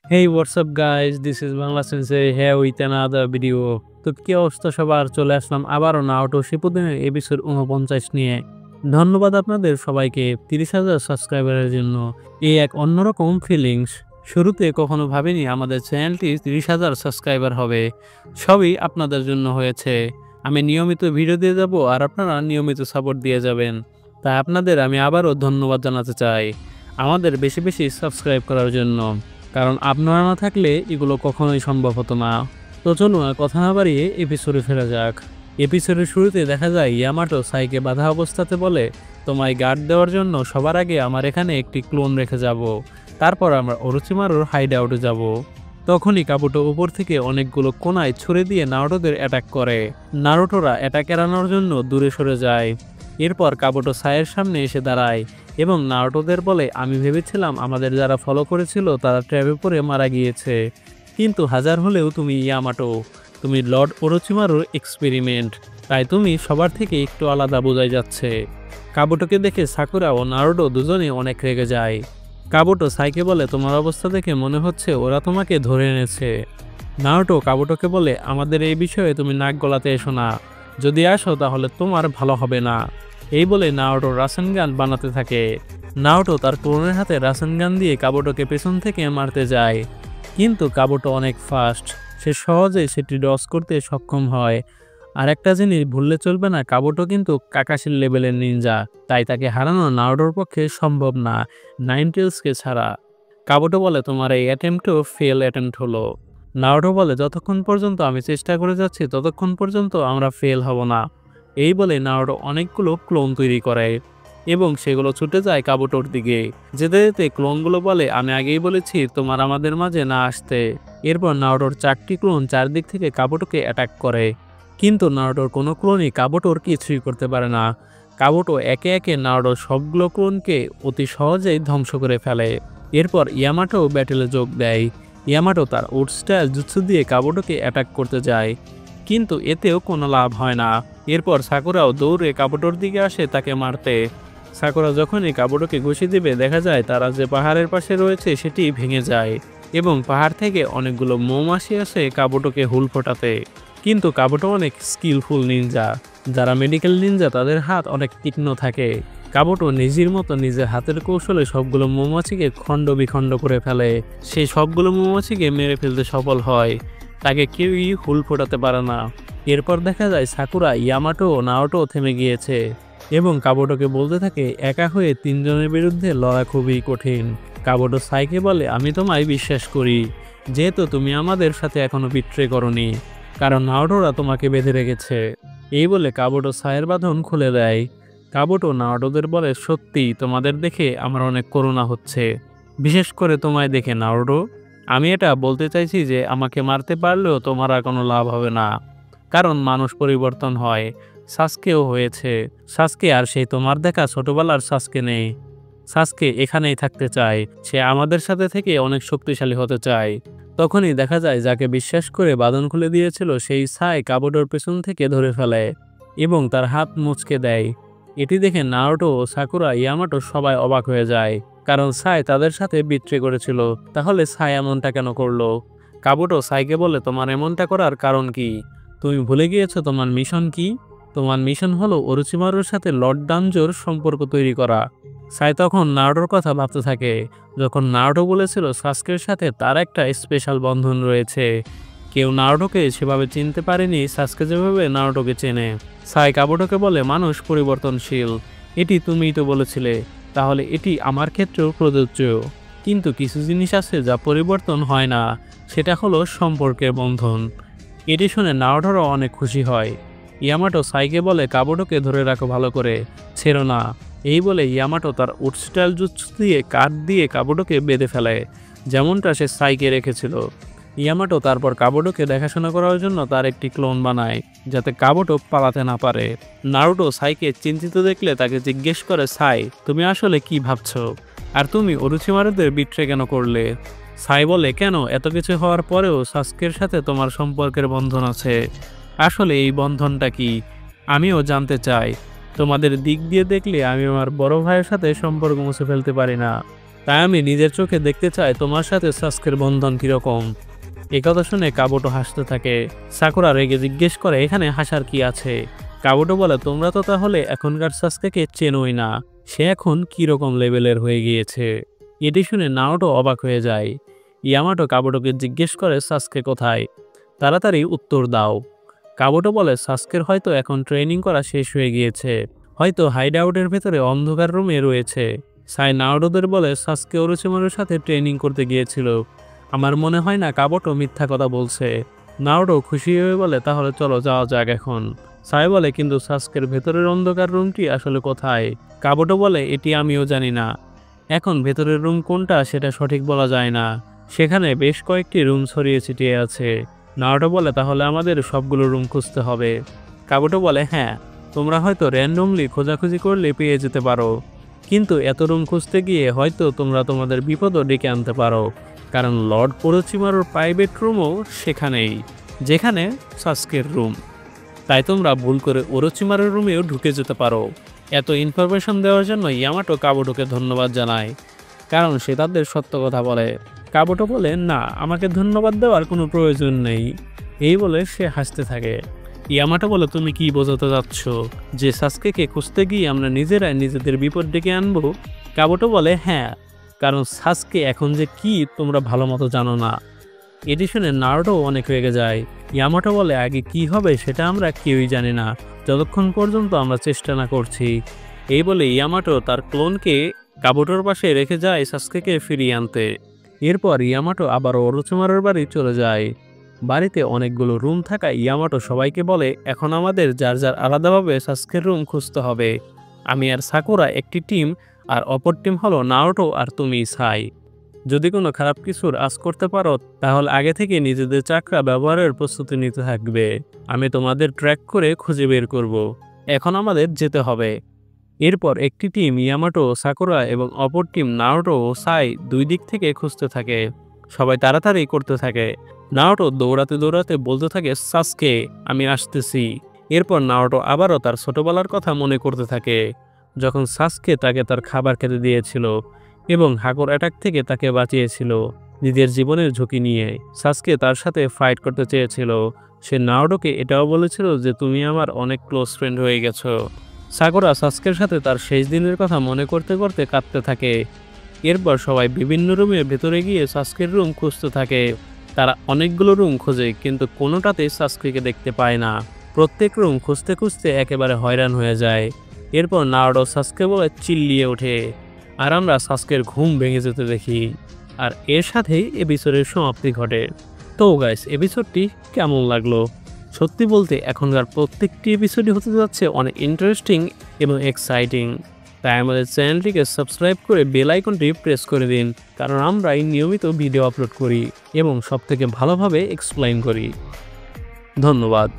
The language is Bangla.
Hey, what's up guys? This is Bangla Sensei here with another video. তো কি অবস্থা সবার, চলে আসলাম আবারও নারুটো শিপুডেনের এপিসোড 49 নিয়ে। ধন্যবাদ আপনাদের সবাইকে 30,000 সাবস্ক্রাইবারের জন্য। এই এক অন্যরকম ফিলিংস। শুরুতে কখনো ভাবিনি আমাদের চ্যানেলটি 30,000 সাবস্ক্রাইবার হবে। সবই আপনাদের জন্য হয়েছে। আমি নিয়মিত ভিডিও দিয়ে যাব আর আপনারা নিয়মিত সাপোর্ট দিয়ে যাবেন। তাই আপনাদের আমি আবারও ধন্যবাদ জানাতে চাই আমাদের বেশি বেশি সাবস্ক্রাইব করার জন্য। কারণ আপনারা না থাকলে এগুলো কখনোই সম্ভব হতো না। তো চলুন আর কথা না বাড়িয়ে এপিসোডে ফেরা যাক। এপিসোডের শুরুতে দেখা যায় ইয়ামাটো সাইকে বাধা অবস্থাতে বলে, তোমায় গার্ড দেওয়ার জন্য সবার আগে আমার এখানে একটি ক্লোন রেখে যাব, তারপর আমরা ওরোচিমারুর হাইড আউটে যাব। তখনই কাবুটো উপর থেকে অনেকগুলো কোনায় ছুড়ে দিয়ে নারুটোদের অ্যাটাক করে। নারুটোরা অ্যাটাক এড়ানোর জন্য দূরে সরে যায়। এরপর কাবুটো সাইয়ের সামনে এসে দাঁড়ায় এবং নারুটোদের বলে, আমি ভেবেছিলাম আমাদের যারা ফলো করেছিল তারা ট্র্যাপে পড়ে মারা গিয়েছে, কিন্তু হাজার হলেও তুমি ইয়ামাটো, তুমি লর্ড ওরোচিমারুর এক্সপেরিমেন্ট, তাই তুমি সবার থেকে একটু আলাদা বোঝাই যাচ্ছে। কাবুটোকে দেখে সাকুরা ও নারুটো দুজনেই অনেক রেগে যায়। কাবুটো সাইকে বলে, তোমার অবস্থা দেখে মনে হচ্ছে ওরা তোমাকে ধরে এনেছে। নারুটো কাবুটোকে বলে, আমাদের এই বিষয়ে তুমি নাক গলাতে এসো না, যদি আসো তাহলে তোমার ভালো হবে না। এই বলে নারুটো রাসেনগান বানাতে থাকে। নারুটো তার ক্লোনের হাতে রাসেনগান দিয়ে কাবুটোকে পেছন থেকে মারতে যায়, কিন্তু কাবুটো অনেক ফাস্ট, সে সহজেই সেটি ডস করতে সক্ষম হয়। আর একটা জিনিস ভুললে চলবে না, কাবুটো কিন্তু কাকাশির লেভেলের নিনজা, তাই তাকে হারানো নারুটোর পক্ষে সম্ভব না, নাইনটেলসকে ছাড়া। কাবুটো বলে, তোমার এই অ্যাটেম্পটও ফেল অ্যাটেম্পট হলো। নারুটো বলে, যতক্ষণ পর্যন্ত আমি চেষ্টা করে যাচ্ছি ততক্ষণ পর্যন্ত আমরা ফেল হব না। এই বলে নারুটো অনেকগুলো ক্লোন তৈরি করে এবং সেগুলো ছুটে যায় কাবুটোর দিকে। যেতে যেতে ক্লোনগুলো বলে, আমি আগেই বলেছি তোমার আমাদের মাঝে না আসতে। এরপর নারুটোর 4টি ক্লোন চারদিক থেকে কাবুটোকে অ্যাটাক করে, কিন্তু নারুটোর কোনো ক্লোনই কাবুটোর কিছুই করতে পারে না। কাবুটো একে একে নারুটোর সবগুলো ক্লোনকে অতি সহজেই ধ্বংস করে ফেলে। এরপর ইয়ামাটো ব্যাটেলে যোগ দেয়। ইয়ামাটো তার উড স্টাইল জুৎসু দিয়ে কাবুটোকে অ্যাটাক করতে যায়, কিন্তু এতেও কোনো লাভ হয় না। এরপর সাকুরাও দৌড়ে কাবুটোর দিকে আসে তাকে মারতে। সাকুরা যখনই কাবুটোকে ঘুষি দিবে, দেখা যায় তারা যে পাহাড়ের পাশে রয়েছে সেটি ভেঙে যায় এবং পাহাড় থেকে অনেকগুলো মৌমাছি আসে কাবুটোকে হুল ফোটাতে। কিন্তু কাবুটো অনেক স্কিলফুল নিনজা, যারা মেডিকেল নিনজা তাদের হাত অনেক তীক্ষ্ণ থাকে। কাবুটো নিজের মতো নিজের হাতের কৌশলে সবগুলো মৌমাছিকে খণ্ড বিখণ্ড করে ফেলে। সেই সবগুলো মৌমাছিকে মেরে ফেলতে সফল হয়, তাকে কেউই হুল ফোটাতে পারে না। এরপর দেখা যায় সাকুরা, ইয়ামাটো ও নারুটো থেমে গিয়েছে এবং কাবুটোকে বলতে থাকে, একা হয়ে 3 জনের বিরুদ্ধে লড়া খুবই কঠিন। কাবুটো সাইকে বলে, আমি তোমায় বিশ্বাস করি, যেহেতু তুমি আমাদের সাথে এখনো বিট্রে করনি, কারণ নারুটোরা তোমাকে বেঁধে রেখেছে। এই বলে কাবুটো সাইয়ের বাঁধন খুলে দেয়। কাবুটো নারুটোদের বলে, সত্যি তোমাদের দেখে আমার অনেক করুণা হচ্ছে, বিশেষ করে তোমায় দেখে নারুটো। আমি এটা বলতে চাইছি যে আমাকে মারতে পারলেও তোমার আর কোনো লাভ হবে না, কারণ মানুষ পরিবর্তন হয়, সাসকেও হয়েছে। সাসকে আর সেই তোমার দেখা ছোটবেলার সাসকে নেই। সাসকে এখানেই থাকতে চায়, সে আমাদের সাথে থেকে অনেক শক্তিশালী হতে চায়। তখনই দেখা যায় যাকে বিশ্বাস করে বাঁধন খুলে দিয়েছিল সেই সাই কাবুটোর পেছন থেকে ধরে ফেলে এবং তার হাত মুচকে দেয়। এটি দেখে নারুটো, সাকুরা, ইয়ামাটো সবাই অবাক হয়ে যায়, কারণ সাই তাদের সাথে বিট্রে করেছিল। তাহলে সাই এমনটা কেন করলো? কাবুটো সাইকে বলে, তোমার এমনটা করার কারণ কি? তুমি ভুলে গিয়েছো তোমার মিশন কি? তোমার মিশন হলো ওরোচিমারুর সাথে লর্ড ডানজোর সম্পর্ক তৈরি করা। সাই তখন নারুটোর কথা ভাবতে থাকে, যখন নারুটো বলেছিল সাসকের সাথে তার একটা স্পেশাল বন্ধন রয়েছে। কেউ নারুটোকে সেভাবে চিনতে পারেনি সাসকে যেভাবে নারুটোকে চেনে। সাই কাবুটোকে বলে, মানুষ পরিবর্তনশীল, এটি তুমিই তো বলেছিলে, তাহলে এটি আমার ক্ষেত্রেও প্রযোজ্য। কিন্তু কিছু জিনিস আছে যা পরিবর্তন হয় না, সেটা হলো সম্পর্কের বন্ধন। এটি শুনে নারুটোরও অনেক খুশি হয়। ইয়ামাটো সাইকে বলে, কাবুটোকে ধরে রাখো ভালো করে, ছেড়ো না। এই বলে ইয়ামাটো তার উড স্টাইল জুৎসু দিয়ে কাঠ দিয়ে কাবুটোকে বেঁধে ফেলে, যেমনটা সে সাইকে রেখেছিল। ইয়ামাটো তারপর কাবুটোকে দেখাশোনা করার জন্য তার একটি ক্লোন বানায়, যাতে কাবুটো পালাতে না পারে। নারুটো সাইকে চিন্তিত দেখলে তাকে জিজ্ঞেস করে, সাই, তুমি আসলে কি ভাবছো? আর তুমি ওরোচিমারুদের বিট্রে কেন করলে? সাই বলে, কেন, এত কিছু হওয়ার পরেও সাসকের সাথে তোমার সম্পর্কের বন্ধন আছে। আসলে এই বন্ধনটা কি আমিও জানতে চাই। তোমাদের দিক দিয়ে দেখলে আমি আমার বড় ভাইয়ের সাথে সম্পর্ক মুছে ফেলতে পারি না। তাই আমি নিজের চোখে দেখতে চাই তোমার সাথে সাস্কের বন্ধন কিরকম। এই কথা শুনে কাবুটো হাসতে থাকে। সাকুরা রেগে জিজ্ঞেস করে এখানে হাসার কি আছে। কাবুটো বলে তোমরা তো তাহলে এখনকার সাস্কেকে চেনোই না, সে এখন কিরকম লেভেলের হয়ে গিয়েছে। এটি শুনে নারুটো অবাক হয়ে যায়। ইয়ামাটো কাবুটোকে জিজ্ঞেস করে সাস্কে কোথায়, তাড়াতাড়ি উত্তর দাও। কাবুটো বলে সাস্কের হয়তো এখন ট্রেনিং করা শেষ হয়ে গিয়েছে, হয়তো হাইড আউটের ভেতরে অন্ধকার রুমে রয়েছে। সাই নারুটোদের বলে সাস্কে ওরোচিমারুর সাথে ট্রেনিং করতে গিয়েছিল। আমার মনে হয় না কাবুটো মিথ্যা কথা বলছে। নারুটো খুশি হয়ে বলে তাহলে চলো যাওয়া যাক এখন। সাই বলে কিন্তু সাস্কের ভেতরের অন্ধকার রুমটি আসলে কোথায়। কাবুটো বলে এটি আমিও জানি না, এখন ভেতরের রুম কোনটা সেটা সঠিক বলা যায় না, সেখানে বেশ কয়েকটি রুম ছড়িয়ে ছিটিয়ে আছে। নারুটো বলে তাহলে আমাদের সবগুলো রুম খুঁজতে হবে। কাবুটো বলে হ্যাঁ, তোমরা হয়তো র্যান্ডমলি খোঁজাখুঁজি করলে পেয়ে যেতে পারো, কিন্তু এত রুম খুঁজতে গিয়ে হয়তো তোমরা তোমাদের বিপদও ডেকে আনতে পারো, কারণ লর্ড ওরোচিমারুর প্রাইভেট রুমও সেখানেই, যেখানে সাস্কের রুম। তাই তোমরা ভুল করে ওরোচিমারুর রুমেও ঢুকে যেতে পারো। এত ইনফরমেশন দেওয়ার জন্য ইয়ামাটো কাবুটোকে ধন্যবাদ জানায়, কারণ সে তাদের সত্য কথা বলে। কাবুটো বলে না, আমাকে ধন্যবাদ দেওয়ার কোনো প্রয়োজন নেই। এই বলে সে হাসতে থাকে। ইয়ামাটো বলে তুমি কি বোঝাতে যাচ্ছ, যে সাস্কেকে খুঁজতে গিয়ে আমরা নিজেরাই নিজেদের বিপদ ডেকে আনবো? কাবুটো বলে হ্যাঁ, কারণ সাস্কে এখন যে কি তোমরা ভালো মতো জানো না। এটি শুনে নারুটো অনেক রেগে যায়। ইয়ামাটো বলে আগে কি হবে সেটা আমরা কেউই জানি না, যতক্ষণ পর্যন্ত আমরা চেষ্টা না করছি। এই বলে ইয়ামাটো তার ক্লোনকে কাবুটোর পাশে রেখে যায় সাস্কেকে ফিরিয়ে আনতে। এরপর ইয়ামাটো আবার ওরোচিমারুর বাড়ি চলে যায়। বাড়িতে অনেকগুলো রুম থাকা ইয়ামাটো সবাইকে বলে এখন আমাদের যার যার আলাদাভাবে সাস্কের রুম খুঁজতে হবে। আমি আর সাকুরা একটি টিম, আর অপর টিম হলো নারুটো আর তুমি সাই। যদি কোনো খারাপ কিছুর আজ করতে পারো তাহলে আগে থেকে নিজেদের চাকরা ব্যবহারের প্রস্তুতি নিতে থাকবে। আমি তোমাদের ট্র্যাক করে খুঁজে বের করব। এখন আমাদের যেতে হবে। এরপর একটি টিম ইয়ামাটো, সাকুরা এবং অপর টিম নারুটো ও সাই দুই দিক থেকে খুঁজতে থাকে। সবাই তাড়াতাড়ি করতে থাকে। নারুটো দৌড়াতে দৌড়াতে বলতে থাকে সাস্কে আমি আসতেছি। এরপর নারুটো আবারও তার ছোটবেলার কথা মনে করতে থাকে, যখন সাস্কে তাকে তার খাবার খেতে দিয়েছিল এবং হাকর অ্যাটাক থেকে তাকে বাঁচিয়েছিল নিজের জীবনের ঝুঁকি নিয়ে। সাস্কে তার সাথে ফাইট করতে চেয়েছিল। সে নারুটোকে এটাও বলেছিল যে তুমি আমার অনেক ক্লোজ ফ্রেন্ড হয়ে গেছো। সাকুরা সাস্কের সাথে তার শেষ দিনের কথা মনে করতে করতে কাঁদতে থাকে। এরপর সবাই বিভিন্ন রুমের ভেতরে গিয়ে সাস্কের রুম খুঁজতে থাকে। তারা অনেকগুলো রুম খোঁজে কিন্তু কোনোটাতেই সাস্কেকে দেখতে পায় না। প্রত্যেক রুম খুঁজতে খুঁজতে একেবারে হয়রান হয়ে যায়। এরপর নারুটো সাস্কে বলে চিল্লিয়ে ওঠে, আর আমরা সাস্কের ঘুম ভেঙে যেতে দেখি। আর এর সাথেই এপিসোডের সমাপ্তি ঘটে। তো গাইস, এপিসোডটি কেমন লাগলো? সত্যি বলতে এখনকার প্রত্যেকটি এপিসোডই হতে যাচ্ছে অনেক ইন্টারেস্টিং এবং এক্সাইটিং। তাই আমাদের চ্যানেলটিকে সাবস্ক্রাইব করে বেল আইকনটি প্রেস করে দিন, কারণ আমরা নিয়মিত ভিডিও আপলোড করি এবং সবথেকে ভালোভাবে এক্সপ্লেইন করি। ধন্যবাদ।